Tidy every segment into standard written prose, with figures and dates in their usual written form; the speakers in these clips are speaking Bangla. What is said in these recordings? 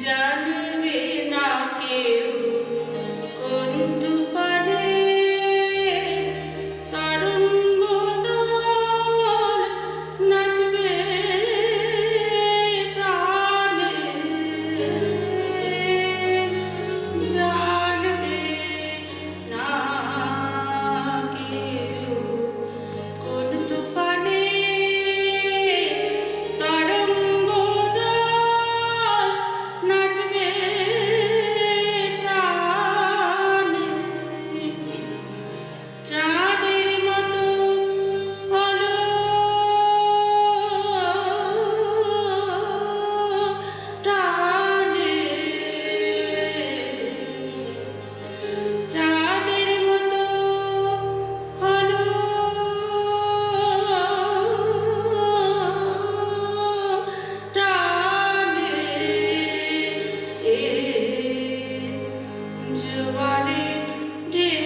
জানবে না কেউ কোন তুফানে তরঙ্গ দল নাচবে প্রাণে, জানবে না কেউ কোন তুফানে তরঙ্গ দল নাচবে প্রাণে। চাঁদের মতো আলো টানে, চাঁদের মতো আলো টানে, জোয়ারে ঢেউ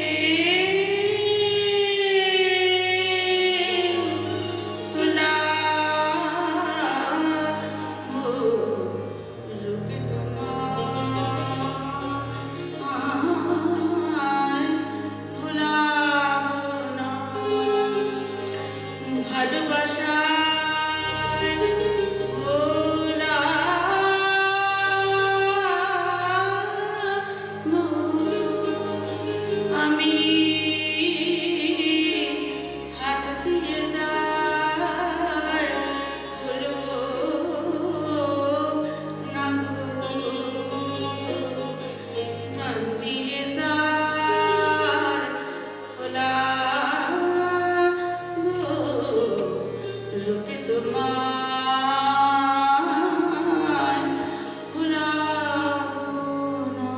তোলাবো রূপে তোমায় ভোলাবো না। ভালোবাসায় ভোলাবো আমি, হাত দিয়ে তার খুলবো না গো, প্রাণ দিয়ে তার খোলাবো রূপে তোমায় ভোলাবো না।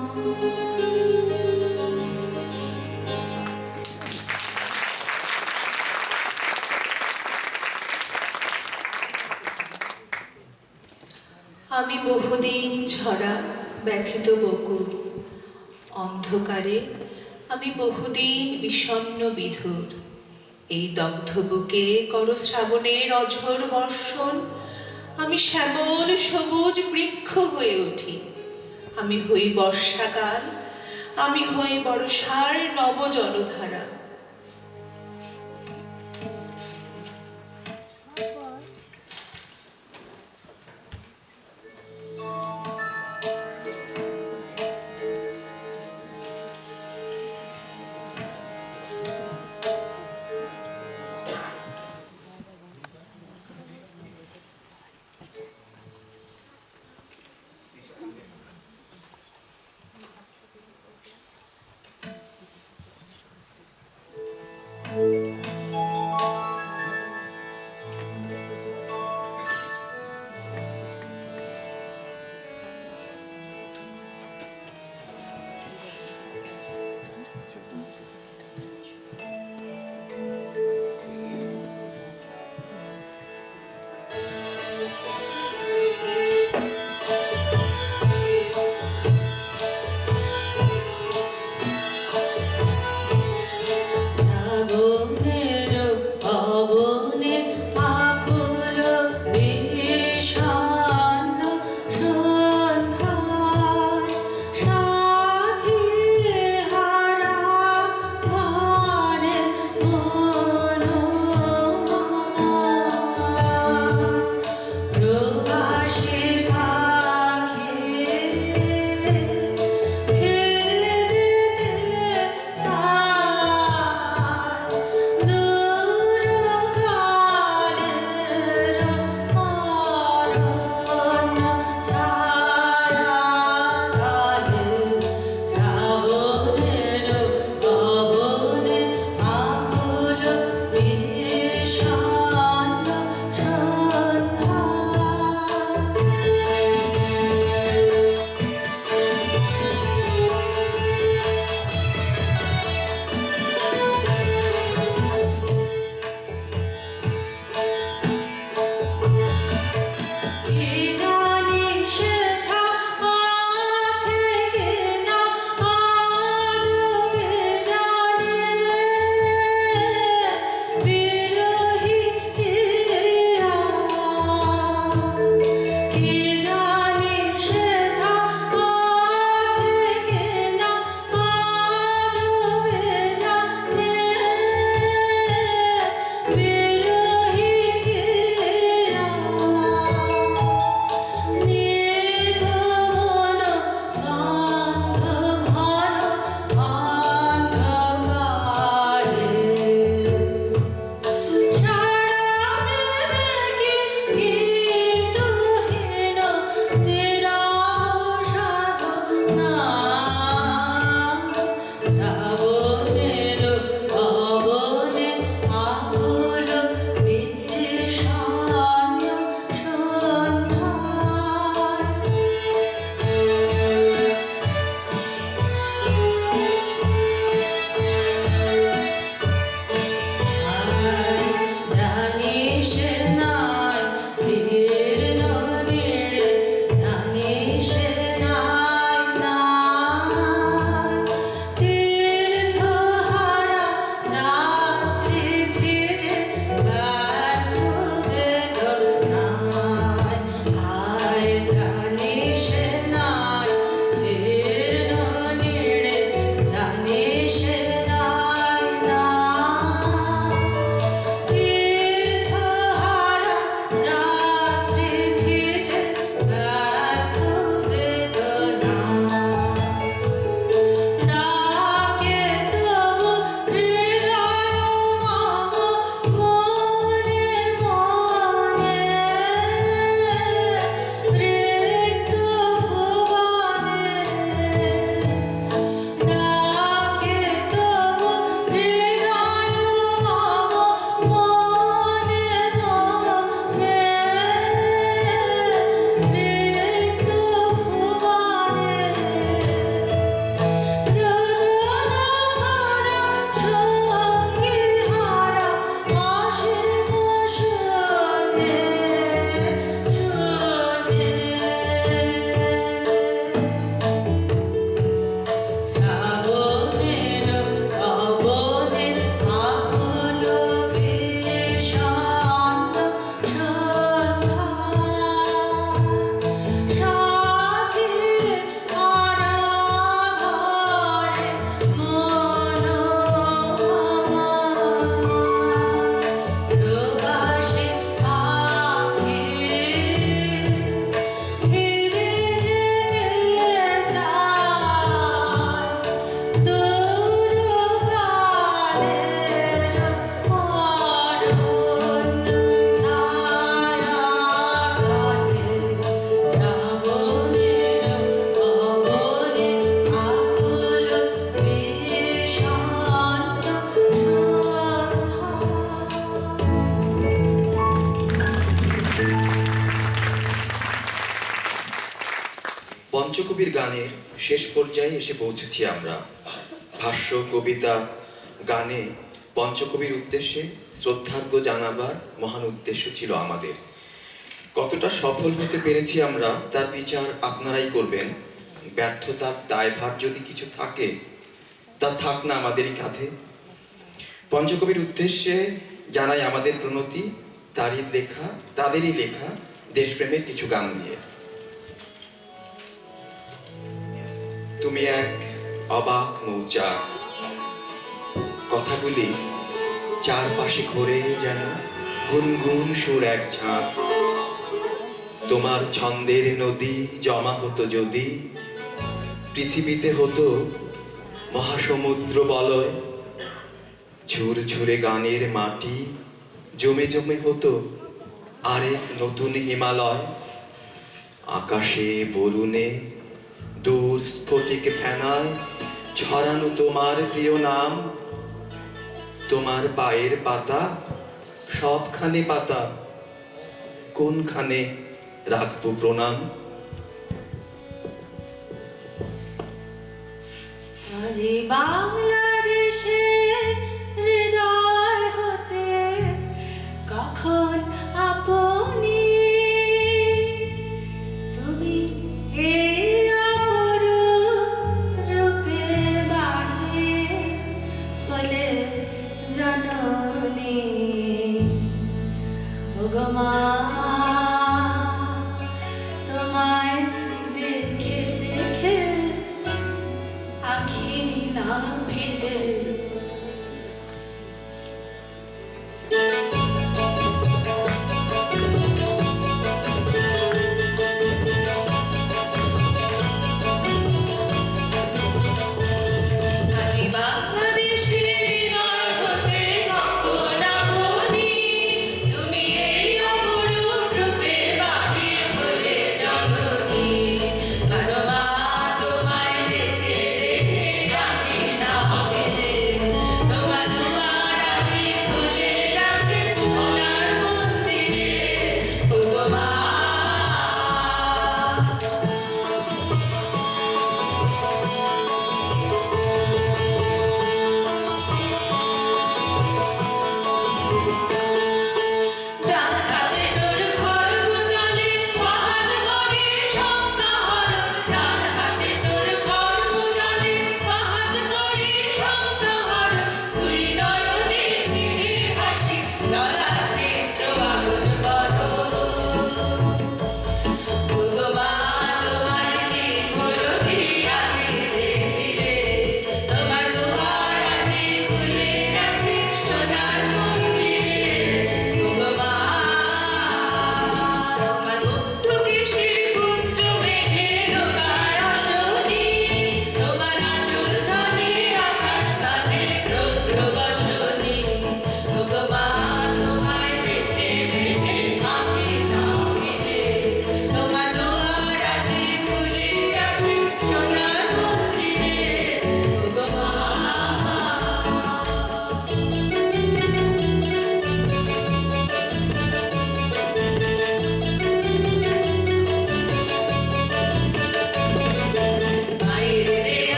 আমি বহুদিন ঝরা ব্যথিত বকুল, অন্ধকারে আমি বহুদিন বিষণ্ণ বিধুর। এই দগ্ধ বুকে কর শ্রাবণের অঝোর বর্ষণ, আমি শ্যামল সবুজ বৃক্ষ হয়ে উঠি। আমি হই বর্ষাকাল, আমি হই বর্ষার নব জলধারা। পঞ্চকবির গানের শেষ পর্যায়ে এসে পৌঁছেছি আমরা। ভাষ্য, কবিতা, গানে পঞ্চকবির উদ্দেশ্যে শ্রদ্ধার্ঘ্য জানাবার মহান উদ্দেশ্য ছিল আমাদের। কতটা সফল হতে পেরেছি আমরা তার বিচার আপনারাই করবেন। ব্যর্থতার দায়ভার যদি কিছু থাকে তা থাক না আমাদেরই কাঁধে। পঞ্চকবির উদ্দেশ্যে জানাই আমাদের প্রণতি, তাদেরই লেখা দেশপ্রেমের কিছু গান নিয়ে। তুমি এক অবাক মৌচাক, কথাগুলি চারপাশে ঘোরে যেন গুনগুন সুর এক ঝাঁক। তোমার ছন্দের নদী জমা হতো যদি, পৃথিবীতে হতো মহাসমুদ্র বলয়। ঝুরঝুরে গানের মাটি জমে জমে হতো আরেক নতুন হিমালয়। আকাশে বরুণে দূর স্ফটিক ফেনায় ছড়ানো তোমার প্রিয় নাম। তোমার পায়ের পাতা সবখানে পাতা, কোনখানে রাখবো প্রণাম। আজি বাংলাদেশে